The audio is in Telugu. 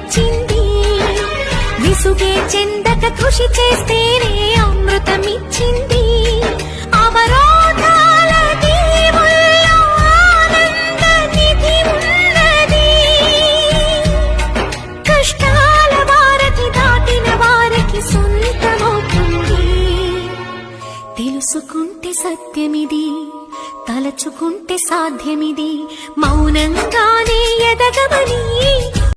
ఇచ్చింది. విసుగే చెందక కృషి చేస్తేనే అమృతమిచ్చింది. అవరోధాల దీవుల్లో ఆనంద నిధి ఉన్నది. కష్టాల వారధి దాటిన వారికి సొంతమవుతుంది. తెలుసుకుంటే సత్యమిది, తలచుకుంటే సాధ్యమిది, మౌనంగానే ఎదగమని